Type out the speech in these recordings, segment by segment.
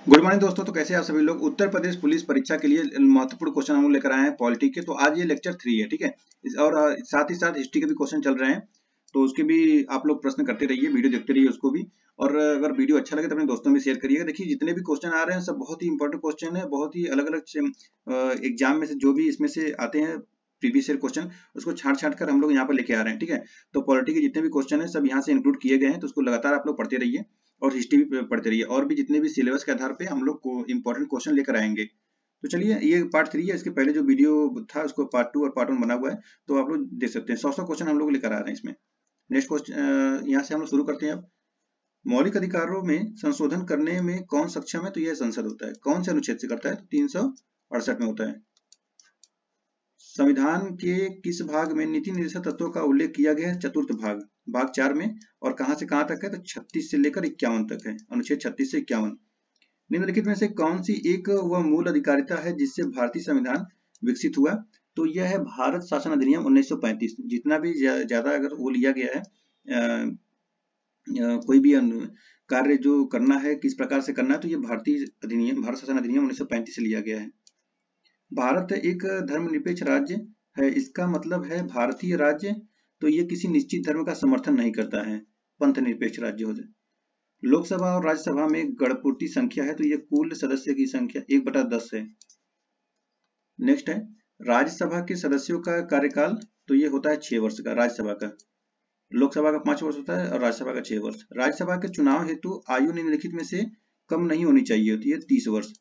Good morning दोस्तों। तो कैसे आप सभी लोग। उत्तर प्रदेश पुलिस परीक्षा के लिए महत्वपूर्ण क्वेश्चन हम लोग लेकर आए हैं पॉलिटी के। तो आज ये लेक्चर 3 है, ठीक है। और साथ ही साथ हिस्ट्री के भी क्वेश्चन चल रहे हैं, तो उसके भी आप लोग प्रश्न करते रहिए, वीडियो देखते रहिए उसको भी। और अगर वीडियो अच्छा लगे तो अपने दोस्तों में शेयर करिएगा। देखिए जितने भी क्वेश्चन आ रहे हैं सब बहुत ही इंपॉर्टेंट क्वेश्चन है, बहुत ही अलग अलग एग्जाम में से जो भी इसमें से आते हैं प्रीवियस ईयर क्वेश्चन, उसको छाट कर हम लोग यहाँ पर लेके आ रहे हैं, ठीक है। तो पॉलिटी के जितने भी क्वेश्चन है सब यहाँ से इंक्लूड किए गए हैं, तो उसको लगातार आप लोग पढ़ते रहिए और हिस्ट्री भी पढ़ते रहिए। और भी जितने भी सिलेबस के आधार पे हम लोग को इंपॉर्टेंट क्वेश्चन लेकर आएंगे। तो चलिए, ये पार्ट 3 है। इसके पहले जो वीडियो था उसको पार्ट 2 और पार्ट 1 बना हुआ है, तो आप लोग देख सकते हैं। 100 क्वेश्चन हम लोग लेकर आ रहे हैं इसमें। नेक्स्ट क्वेश्चन यहाँ से हम लोग शुरू करते हैं। अब मौलिक अधिकारों में संशोधन करने में कौन सक्षम है? तो यह संसद होता है। कौन से अनुच्छेद से करता है? तो 368 में होता है। संविधान के किस भाग में नीति निर्देशक तत्वों का उल्लेख किया गया है? चतुर्थ भाग, भाग 4 में। और कहां से कहां तक है? तो 36 से लेकर 51 तक है, अनुच्छेद 36 से 51। निम्नलिखित में से कौन सी एक वह मूल अधिकारिता है जिससे भारतीय संविधान विकसित हुआ? तो यह है भारत शासन अधिनियम 1935। जितना भी ज्यादा अगर वो लिया गया है कोई भी कार्य जो करना है, किस प्रकार से करना है, तो ये भारत शासन अधिनियम 1935 से लिया गया है। भारत एक धर्मनिरपेक्ष राज्य है, इसका मतलब है भारतीय राज्य तो ये किसी निश्चित धर्म का समर्थन नहीं करता है, पंथ निरपेक्ष राज्य हो जाए। लोकसभा और राज्यसभा में गणपूर्ति संख्या है, तो ये कुल सदस्य की संख्या 1/10 है। नेक्स्ट है राज्यसभा के सदस्यों का कार्यकाल, तो ये होता है 6 वर्ष का राज्यसभा का। लोकसभा का 5 वर्ष होता है और राज्यसभा का 6 वर्ष। राज्यसभा के चुनाव हेतु आयु निम्नलिखित में से कम नहीं होनी चाहिए होती है, 30 वर्ष।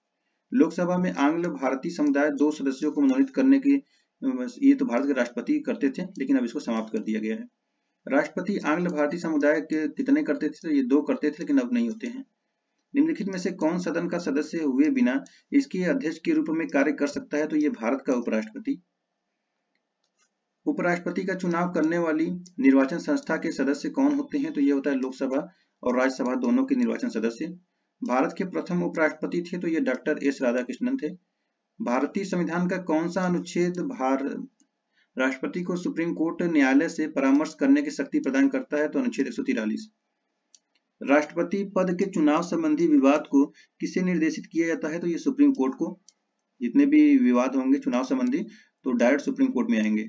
लोकसभा में आंग्ल भारतीय समुदाय 2 सदस्यों को मनोनीत करने की, ये तो भारत के राष्ट्रपति करते थे, लेकिन अब इसको समाप्त कर दिया गया है। राष्ट्रपति आंग्ल भारतीय समुदाय के कितने करते थे? तो ये 2 करते थे, लेकिन अब नहीं होते हैं। निम्नलिखित में से कौन सदन का सदस्य हुए बिना इसके अध्यक्ष के रूप में कार्य कर सकता है? तो ये भारत का उपराष्ट्रपति। उपराष्ट्रपति का चुनाव करने वाली निर्वाचन संस्था के सदस्य कौन होते हैं? तो ये होता है लोकसभा और राज्यसभा दोनों के निर्वाचन सदस्य। भारत के प्रथम उपराष्ट्रपति थे, तो ये डॉक्टर एस राधाकृष्णन थे। भारतीय संविधान का कौन सा अनुच्छेद राष्ट्रपति को सुप्रीम कोर्ट न्यायालय से परामर्श करने की शक्ति प्रदान करता है? तो अनुच्छेद 143। राष्ट्रपति पद के चुनाव संबंधी विवाद को किसे निर्देशित किया जाता है? तो ये सुप्रीम कोर्ट को। जितने भी विवाद होंगे चुनाव संबंधी तो डायरेक्ट सुप्रीम कोर्ट में आएंगे।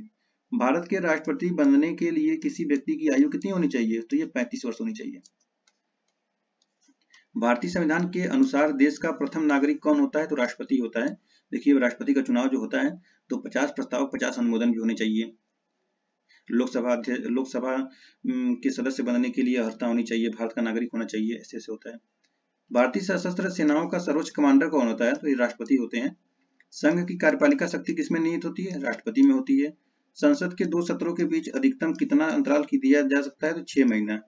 भारत के राष्ट्रपति बनने के लिए किसी व्यक्ति की आयु कितनी होनी चाहिए? तो ये 35 वर्ष होनी चाहिए। भारतीय संविधान के अनुसार देश का प्रथम नागरिक कौन होता है? तो राष्ट्रपति होता है। देखिए राष्ट्रपति का चुनाव जो होता है तो 50 प्रस्ताव 50 अनुमोदन भी होने चाहिए। लोकसभा के सदस्य बनने के लिए अर्हता होनी चाहिए, भारत का नागरिक होना चाहिए, ऐसे ऐसे होता है। भारतीय सशस्त्र सेनाओं का सर्वोच्च कमांडर कौन होता है? तो ये राष्ट्रपति होते हैं। संघ की कार्यपालिका शक्ति किसमें निहित होती है? राष्ट्रपति में होती है। संसद के 2 सत्रों के बीच अधिकतम कितना अंतराल की दिया जा सकता है? तो 6 महीना।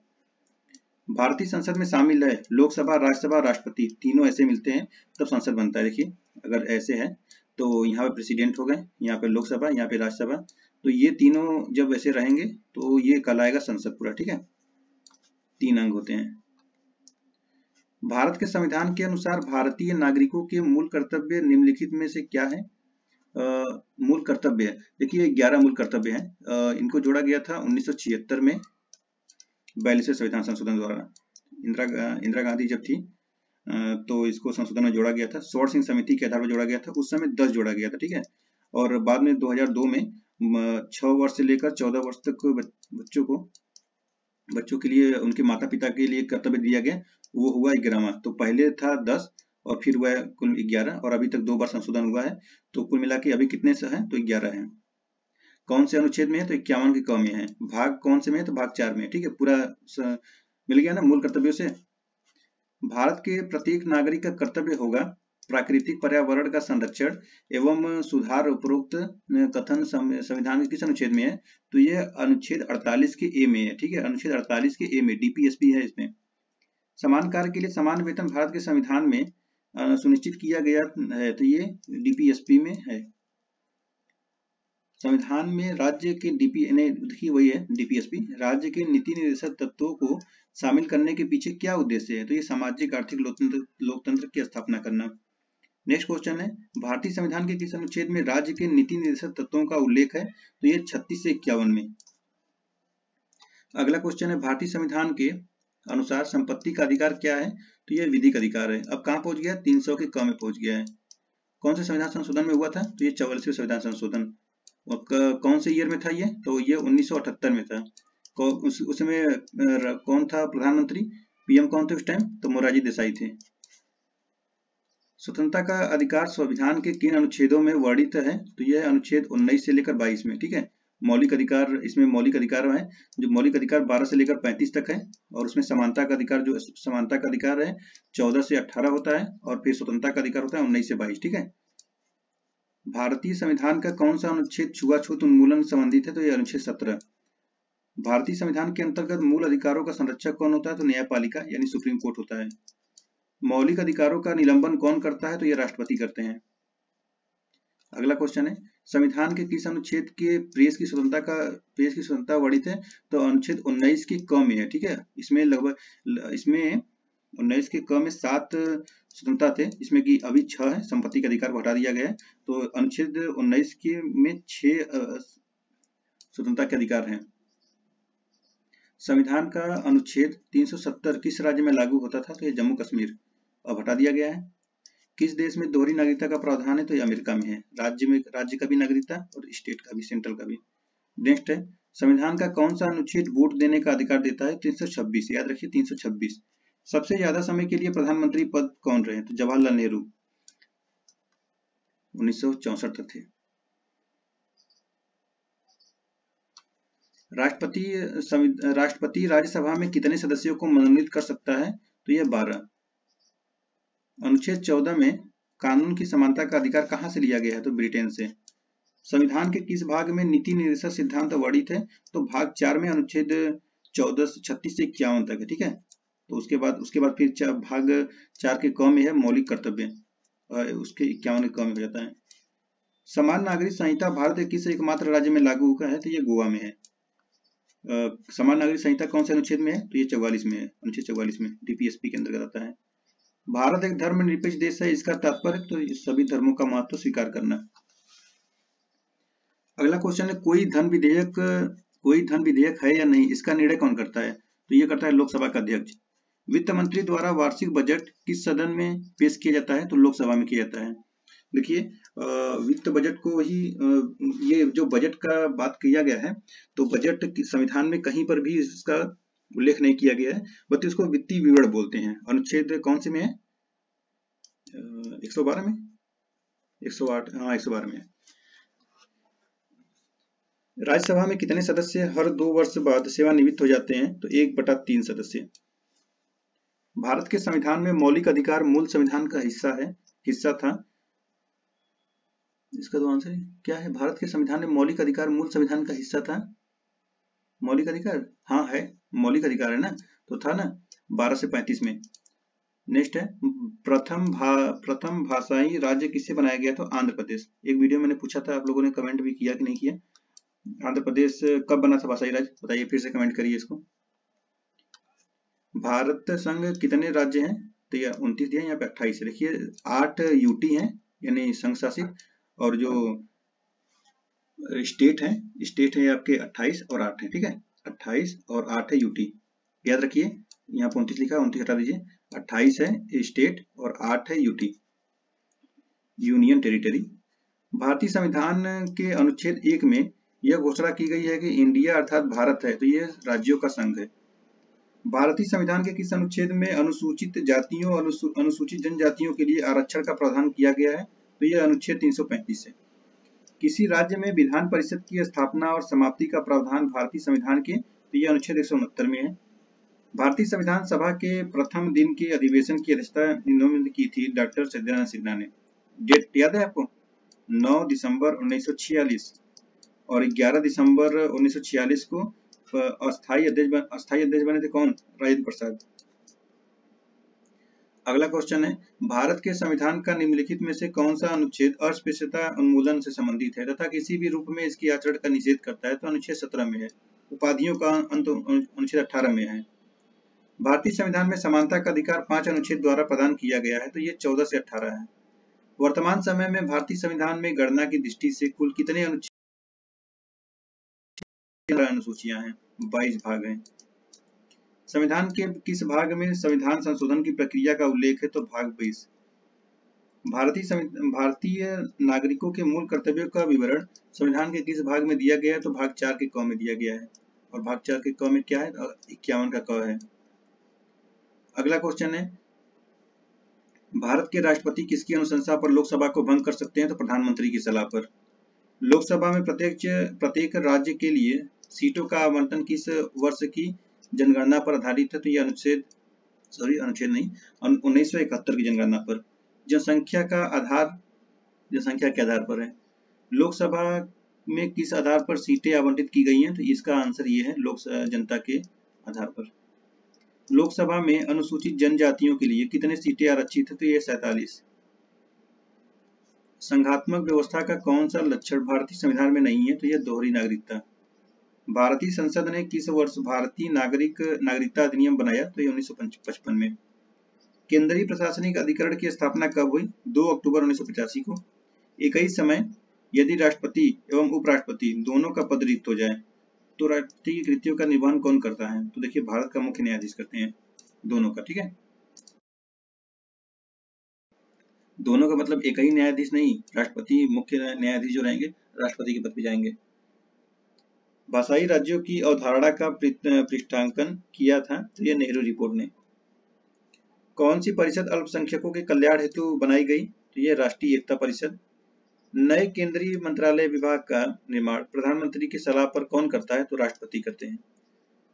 भारतीय संसद में शामिल है लोकसभा, राज्यसभा, राष्ट्रपति, तीनों ऐसे मिलते हैं तब संसद बनता है। देखिए अगर ऐसे है तो यहाँ पे प्रेसिडेंट हो गए, यहाँ पे लोकसभा, यहाँ पे राज्यसभा, तो ये तीनों जब ऐसे रहेंगे तो ये कहलाएगा संसद पूरा, ठीक है। 3 अंग होते हैं। भारत के संविधान के अनुसार भारतीय नागरिकों के मूल कर्तव्य निम्नलिखित में से क्या है? मूल कर्तव्य, देखिए 11 मूल कर्तव्य हैं। इनको जोड़ा गया था 1976 में 42वें संविधान संशोधन द्वारा। इंदिरा गांधी जब थी तो इसको संशोधन में जोड़ा गया था। स्वर्ण सिंह समिति के आधार पर जोड़ा गया था। उस समय 10 जोड़ा गया था, ठीक है। और बाद में 2002 में 6 वर्ष से लेकर 14 वर्ष तक बच्चों के लिए उनके माता पिता के लिए कर्तव्य दिया गया, वो हुआ 11वां। तो पहले था 10 और फिर हुआ कुल 11, और अभी तक 2 बार संशोधन हुआ है, तो कुल मिला के अभी कितने से हैं? तो 11 हैं। कौन से अनुच्छेद में है? तो 51 के क में है। भाग कौन से में है? तो भाग 4 में, ठीक है। पूरा मिल गया ना मूल कर्तव्यों से। भारत के प्रत्येक नागरिक का कर्तव्य होगा प्राकृतिक पर्यावरण का संरक्षण एवं सुधार। उपरोक्त कथन संविधान के किस अनुच्छेद में है? तो यह अनुच्छेद 48 के ए में है, ठीक है। अनुच्छेद 48 के ए में डीपीएसपी है इसमें। समान कार्य के लिए समान वेतन भारत के संविधान में सुनिश्चित किया गया है, तो ये डीपीएसपी में है। संविधान में राज्य के देखिए वही है डीपीएसपी। राज्य के नीति निर्देशक तत्वों को शामिल करने के पीछे क्या उद्देश्य है? तो ये सामाजिक आर्थिक लोकतंत्र की स्थापना करना। नेक्स्ट क्वेश्चन है भारतीय संविधान के किस अनुच्छेद में राज्य के नीति निर्देशक तत्वों का उल्लेख है? तो ये 36 से 51 में। अगला क्वेश्चन है भारतीय संविधान के अनुसार संपत्ति का अधिकार क्या है, तो यह विधिक अधिकार है। अब कहाँ पहुंच गया, 300 के क में पहुंच गया है। कौन से संविधान संशोधन में हुआ था, तो ये 44वें संविधान संशोधन। और कौन से ईयर में था ये, तो ये 1978 में था। उसमें कौन था प्रधानमंत्री, पीएम कौन थे उस टाइम, तो मोरारजी देसाई थे। स्वतंत्रता का अधिकार संविधान के किन अनुच्छेदों में वर्णित है, तो यह अनुच्छेद 19 से लेकर 22 में, ठीक है। मौलिक अधिकार, इसमें मौलिक अधिकार है जो मौलिक अधिकार 12 से लेकर 35 तक है, और उसमें समानता का अधिकार, जो समानता का अधिकार है 14 से 18 होता है, और फिर स्वतंत्रता का अधिकार होता है 19 से 22, ठीक है। भारतीय संविधान का कौन सा अनुच्छेद छुआछूत उन्मूलन संबंधित है, तो यह अनुच्छेद 17। भारतीय संविधान के अंतर्गत मूल अधिकारों का संरक्षक कौन होता है, तो न्यायपालिका यानी सुप्रीम कोर्ट होता है। मौलिक अधिकारों का निलंबन कौन करता है, तो यह राष्ट्रपति करते हैं। अगला क्वेश्चन है, संविधान के किस अनुच्छेद के प्रेस की स्वतंत्रता वर्णित है, तो अनुच्छेद 19 के क में है, ठीक है। इसमें लगभग, इसमें 19 के क में 7 स्वतंत्रता थे, इसमें कि अभी 6 है, संपत्ति का अधिकार हटा दिया गया है। तो अनुच्छेद 19 के में 6 स्वतंत्रता के अधिकार हैं। संविधान का अनुच्छेद 370 किस राज्य में लागू होता था, तो यह जम्मू कश्मीर, अब हटा दिया गया है। किस देश में दोहरी नागरिकता का प्रावधान है, तो ये अमेरिका में है। राज्य का भी नागरिकता और स्टेट का भी, सेंट्रल का भी। नेक्स्ट है, संविधान का कौन सा अनुच्छेद वोट देने का अधिकार देता है, 326, याद रखिए 326। सबसे ज्यादा समय के लिए प्रधानमंत्री पद कौन रहे, तो जवाहरलाल नेहरू 1964 तक थे। राष्ट्रपति राज्यसभा में कितने सदस्यों को मनोनीत कर सकता है, तो यह 12। अनुच्छेद 14 में कानून की समानता का अधिकार कहां से लिया गया है, तो ब्रिटेन से। संविधान के किस भाग में नीति निर्देशक सिद्धांत वर्णित है, तो भाग 4 में अनुच्छेद 36 से 51 तक है, ठीक है। तो उसके बाद फिर भाग 4 के क में है मौलिक कर्तव्य, उसके 51 के क में हो जाता है। समान नागरिक संहिता भारत के किस एकमात्र राज्य में लागू हुआ है, तो ये गोवा में है। समान नागरिक संहिता कौन से अनुच्छेद में है, तो ये 44 में है, अनुच्छेद 44 में डीपीएसपी के अंतर्गत आता है। भारत एक धर्मनिरपेक्ष देश है, इसका तात्पर्य तो सभी धर्मों का महत्व स्वीकार करना। अगला क्वेश्चन है, कोई धन विधेयक है या नहीं, इसका निर्णय कौन करता है, तो ये करता है लोकसभा का अध्यक्ष। वित्त मंत्री द्वारा वार्षिक बजट किस सदन में पेश किया जाता है, तो लोकसभा में किया जाता है। देखिए वित्त बजट को ही ये जो बजट का बात किया गया है, तो बजट संविधान में कहीं पर भी इसका उल्लेख नहीं किया गया है, बल्कि उसको वित्तीय विवरण बोलते हैं। अनुच्छेद कौन से में है, 112 में, 108, हाँ 112 में। राज्यसभा में कितने सदस्य हर 2 वर्ष बाद सेवानिवृत्त हो जाते हैं, तो 1/3 सदस्य। भारत के संविधान में मौलिक अधिकार मूल संविधान का हिस्सा था। इसका तो आंसर क्या है, भारत के संविधान में मौलिक अधिकार मूल संविधान का हिस्सा था। मौलिक अधिकार, हाँ है, मौलिक अधिकार है ना, तो था ना 12 से 35 में। नेक्स्ट है, प्रथम भाषाई राज्य किससे बनाया गया, तो आंध्र प्रदेश। एक वीडियो मैंने पूछा था, आप लोगों ने कमेंट भी किया कि नहीं किया, आंध्र प्रदेश कब बना था भाषाई राज्य, बताइए, फिर से कमेंट करिए इसको। भारत संघ कितने राज्य हैं, तो ये 29 दिया, यहाँ पे 28 है। देखिए 8 यूटी हैं, यानी संघ शासित, और जो स्टेट है आपके 28 और 8 है, ठीक है। 28 और 8 है यूटी, याद रखिए। यहाँ पे 29 लिखा है, 29 हटा दीजिए, 28 है स्टेट और 8 है यूटी, यूनियन टेरिटरी। भारतीय संविधान के अनुच्छेद 1 में यह घोषणा की गई है कि इंडिया अर्थात भारत है, तो यह राज्यों का संघ है। भारतीय संविधान के किस अनुच्छेद में अनुसूचित जातियों और अनुसूचित जनजातियों के लिए आरक्षण का प्रावधान किया गया है, तो यह अनुच्छेद 335 है। किसी राज्य में विधान परिषद की स्थापना और समाप्ति का प्रावधान भारतीय संविधान के, तो यह अनुच्छेद 169 में है। भारतीय संविधान सभा के प्रथम दिन के अधिवेशन की अध्यक्षता की थी डॉक्टर सत्यनारायण सिन्हा ने। डेट याद है आपको, 9 दिसंबर 1946 और 11 दिसंबर 1946 को अस्थायी अध्यक्ष बने थे कौन, राजेंद्र प्रसाद। अगला क्वेश्चन है, भारत के संविधान का निम्नलिखित में से कौन सा अनुच्छेद अस्पृश्यता उन्मूलन से संबंधित है तथा किसी भी रूप में इसकी आचरण का निषेध करता है, तो अनुच्छेद 17 में है। उपाधियों का अंत अनुच्छेद 18 में है। भारतीय संविधान में समानता का अधिकार 5 अनुच्छेद द्वारा प्रदान किया गया है, तो ये 14 से 18 है। वर्तमान समय में भारतीय संविधान में गणना की दृष्टि से कुल कितने अनुसूचियां हैं, 22 भाग हैं। संविधान के किस भाग में संविधान संशोधन की प्रक्रिया का उल्लेख है? तो भाग 20। भारतीय नागरिकों के मूल कर्तव्यों का विवरण संविधान के किस भाग में दिया गया है? तो भाग 4 के क में दिया गया है। और भाग 4 के क में क्या है? 51 का क है। अगला क्वेश्चन है, भारत के राष्ट्रपति किसकी अनुशंसा पर लोकसभा को भंग कर सकते हैं? तो प्रधानमंत्री की सलाह पर। लोकसभा में प्रत्येक राज्य के लिए सीटों का आवंटन किस वर्ष की जनगणना पर आधारित है? तो यह अनुच्छेद नहीं, 1971 की जनगणना पर। जनसंख्या के आधार पर है। लोकसभा में किस आधार पर सीटें आवंटित की गई हैं? तो इसका आंसर ये है, जनता के आधार पर। लोकसभा में अनुसूचित जनजातियों के लिए कितने सीटें आरक्षित है? तो ये 47। संघात्मक व्यवस्था का कौन सा लक्षण भारतीय संविधान में नहीं है? तो यह दोहरी नागरिकता। भारतीय संसद ने किस वर्ष भारतीय नागरिकता अधिनियम बनाया? तो ये 1955 में। केंद्रीय प्रशासनिक अधिकरण की स्थापना कब हुई? 2 अक्टूबर 1985 को। एक ही समय यदि राष्ट्रपति एवं उपराष्ट्रपति दोनों का पद रिक्त हो जाए तो राष्ट्रपति की कृतियों का निर्वहन कौन करता है? तो देखिए, भारत का मुख्य न्यायाधीश करते हैं दोनों का। ठीक है, दोनों का मतलब एक ही न्यायाधीश नहीं, राष्ट्रपति मुख्य न्यायाधीश जो रहेंगे राष्ट्रपति के पद पे जाएंगे। भाषाई राज्यों की अवधारणा का पृष्ठांकन किया था? तो यह नेहरू रिपोर्ट ने। कौन सी परिषद अल्पसंख्यकों के कल्याण हेतु बनाई गई? तो यह राष्ट्रीय एकता परिषद। नए केंद्रीय मंत्रालय विभाग का निर्माण प्रधानमंत्री की सलाह पर कौन करता है? तो राष्ट्रपति करते हैं।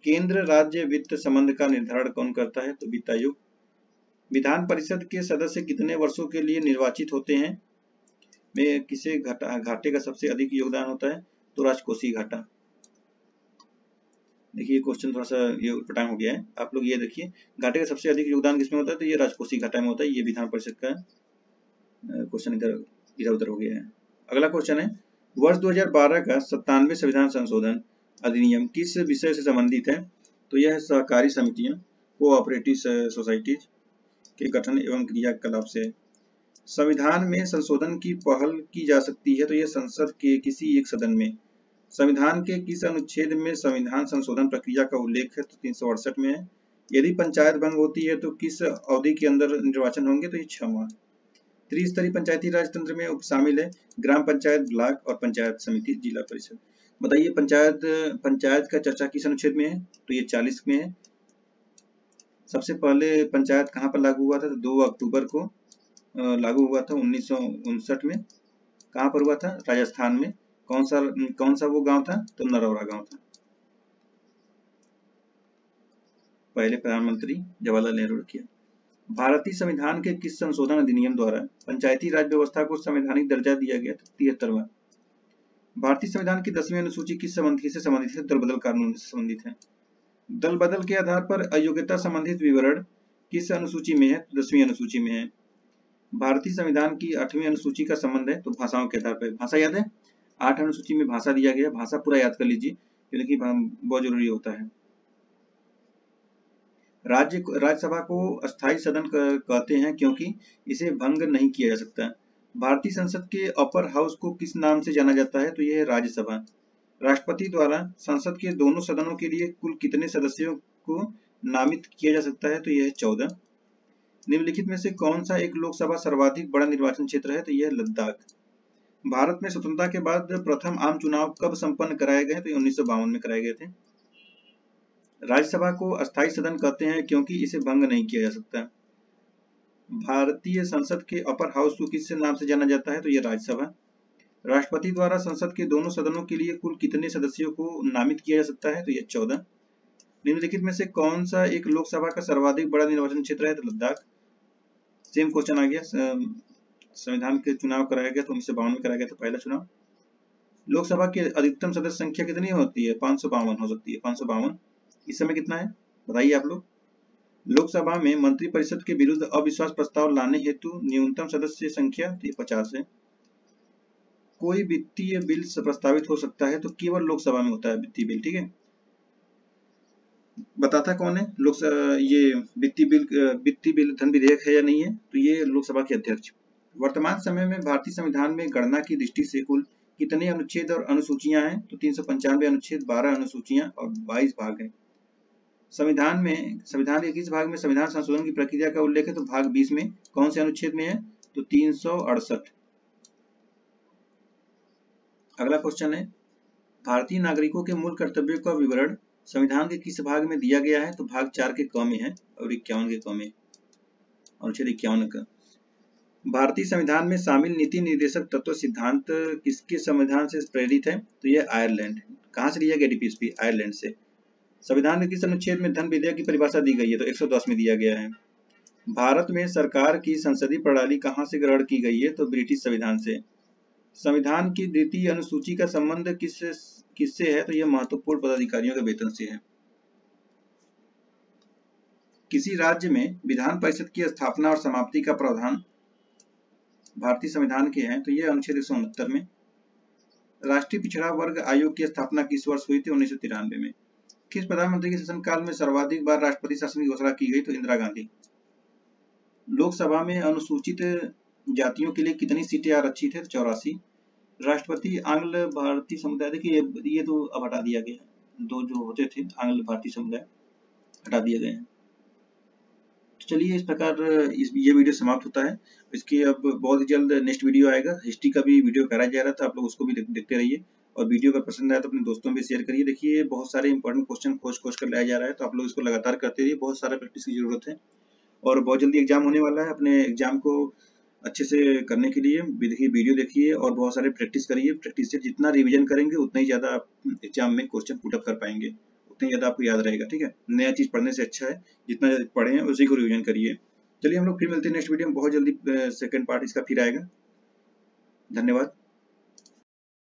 केंद्र राज्य वित्त संबंध का निर्धारण कौन करता है? तो वित्त आयोग। विधान परिषद के सदस्य कितने वर्षों के लिए निर्वाचित होते हैं? में किसे घाटे का सबसे अधिक योगदान होता है? तो राजकोषीय घाटा। देखिए, क्वेश्चन थोड़ा सा ये उटपटांग हो गया है। आप लोग ये देखिए, घाटे का सबसे अधिक योगदान किसमें होता है? तो ये राजकोषीय घाटा में होता है। ये विधान परिषद का क्वेश्चन इधर उधर हो गया है। अगला क्वेश्चन है, वर्ष 2012 का 97वें संविधान संशोधन अधिनियम किस विषय से संबंधित है? तो यह सहकारी समितियां, कोऑपरेटिव सोसाइटीज के गठन एवं क्रियाकलाप से। संविधान में संशोधन की पहल की जा सकती है? तो यह संसद के किसी एक सदन में। संविधान के किस अनुच्छेद में संविधान संशोधन प्रक्रिया का उल्लेख है? तो 368 में है। यदि पंचायत भंग होती है तो किस अवधि के अंदर निर्वाचन होंगे? तो ये 6 माह। त्रिस्तरीय पंचायती राज तंत्र में शामिल है ग्राम पंचायत, ब्लॉक और पंचायत समिति, जिला परिषद। बताइए, पंचायत का चर्चा किस अनुच्छेद में है? तो ये 40 में है। सबसे पहले पंचायत कहाँ पर लागू हुआ था? तो 2 अक्टूबर को लागू हुआ था 1959 में। कहाँ पर हुआ था? राजस्थान में। कौन सा वो गांव था? तो नरौरा गांव था। पहले प्रधानमंत्री जवाहरलाल नेहरू ने किया। भारतीय संविधान के किस संशोधन अधिनियम द्वारा पंचायती राज व्यवस्था को संवैधानिक दर्जा दिया गया? 73वां। भारतीय संविधान की 10वीं अनुसूची किस से संबंधित है? दल बदल कानून से संबंधित है। दल बदल के आधार पर अयोग्यता संबंधित विवरण किस अनुसूची में है? 10वीं अनुसूची में है। भारतीय संविधान की 8वीं अनुसूची का संबंध है तो भाषाओं के आधार पर। भाषा याद है? 8 अनुसूची में भाषा दिया गया। भाषा पूरा याद कर लीजिए क्योंकि बहुत जरूरी होता है। राज्यसभा को अस्थायी सदन कहते हैं क्योंकि इसे भंग नहीं किया जा सकता। भारतीय संसद के अपर हाउस को किस नाम से जाना जाता है? तो यह है राज्यसभा। राष्ट्रपति द्वारा संसद के दोनों सदनों के लिए कुल कितने सदस्यों को नामित किया जा सकता है? तो यह है 14। निम्नलिखित में से कौन सा एक लोकसभा सर्वाधिक बड़ा निर्वाचन क्षेत्र है? तो यह लद्दाख। भारत में स्वतंत्रता के बाद प्रथम आम चुनाव कब संपन्न कराए गए? तो 1952 में कराए गए थे। राज्यसभा को अस्थायी सदन कहते हैं क्योंकि इसे भंग नहीं किया जा सकता। भारतीय संसद के अपर हाउस को किस नाम से जाना जाता है? तो यह राज्यसभा। राष्ट्रपति द्वारा संसद के दोनों सदनों के लिए कुल कितने सदस्यों को नामित किया जा सकता है? तो यह 14। निम्नलिखित में से कौन सा एक लोकसभा का सर्वाधिक बड़ा निर्वाचन क्षेत्र है? तो लद्दाख। सेम क्वेश्चन आ गया। संविधान के चुनाव कराया गया तो 1952 में कराया गया था पहला चुनाव। लोकसभा की अधिकतम सदस्य संख्या कितनी होती है? 552 हो सकती है। 552। इस समय कितना है बताइए आप लोग? लोकसभा में मंत्रिपरिषद के विरुद्ध अविश्वास प्रस्ताव लाने हेतु न्यूनतम सदस्य संख्या तो 50 है। कोई वित्तीय बिल प्रस्तावित हो सकता है तो केवल लोकसभा में होता है वित्तीय बिल। ठीक है, बताता कौन है? ये वित्तीय बिल धन विधेयक है या नहीं है? तो ये लोकसभा के अध्यक्ष। वर्तमान समय में भारतीय संविधान में गणना की दृष्टि से कुल कितने अनुच्छेद और अनुसूचियां हैं? तो 395 अनुच्छेद, 12 अनुसूचियां और 22 भाग हैं। संविधान के किस भाग में संविधान संशोधन की प्रक्रिया का उल्लेख है? तो भाग 20 में। कौन से अनुच्छेद में है? तो 368। अगला क्वेश्चन है, भारतीय नागरिकों के मूल कर्तव्यों का विवरण संविधान के किस भाग में दिया गया है? तो भाग 4 के क में है और 51 के क में, अनुच्छेद 51 का। भारतीय संविधान में शामिल नीति निर्देशक तत्व सिद्धांत किसके संविधान से प्रेरित है? तो यह आयरलैंड। कहाँ से लिया गया डीपीएसपी? आयरलैंड से। संविधान के किस अनुच्छेद में धन विधेयक की परिभाषा दी गई है? तो 110 में दिया गया है। भारत में सरकार की संसदीय प्रणाली कहाँ से ग्रहण की गई है? तो ब्रिटिश संविधान से। संविधान की द्वितीय अनुसूची का संबंध किससे है? तो यह महत्वपूर्ण पदाधिकारियों के वेतन से है। किसी राज्य में विधान परिषद की स्थापना और समाप्ति का प्रावधान भारतीय संविधान के हैं? तो यह अनुच्छेद 169 में। राष्ट्रीय पिछड़ा वर्ग आयोग की स्थापना किस वर्ष हुई थी? 1993 में। किस प्रधानमंत्री के शासनकाल में सर्वाधिक बार राष्ट्रपति शासन की घोषणा की गई? तो इंदिरा गांधी। लोकसभा में अनुसूचित जातियों के लिए कितनी सीटें आरक्षित है? 84। राष्ट्रपति आंग्ल भारतीय समुदाय, देखिए ये तो अब हटा दिया गया है, दो जो होते थे आंग्ल भारतीय समुदाय हटा दिए गए हैं। चलिए इस प्रकार ये वीडियो समाप्त होता है। इसके अब बहुत ही जल्द नेक्स्ट वीडियो आएगा, हिस्ट्री का भी वीडियो कराया जा रहा था, आप लोग उसको भी देखते रहिए। और वीडियो का पसंद आया तो अपने दोस्तों में शेयर करिए। देखिए बहुत सारे इंपॉर्टेंट क्वेश्चन खोज कर लाया जा रहा है, तो आप लोग इसको लगातार करते रहिए। बहुत सारा प्रैक्टिस की जरूरत है और बहुत जल्दी एग्जाम होने वाला है। अपने एग्जाम को अच्छे से करने के लिए देखिए वीडियो देखिए और बहुत सारे प्रैक्टिस करिए। प्रैक्टिस से जितना रिवीजन करेंगे उतना ही ज़्यादा आप एग्जाम में क्वेश्चन पुटअप कर पाएंगे, उतना ज़्यादा आपको याद रहेगा। ठीक है, नया चीज़ पढ़ने से अच्छा है जितना पढ़े हैं उसी को रिवीजन करिए। चलिए हम लोग फिर मिलते हैं नेक्स्ट वीडियो में, बहुत जल्दी सेकंड पार्ट इसका फिर आएगा। धन्यवाद।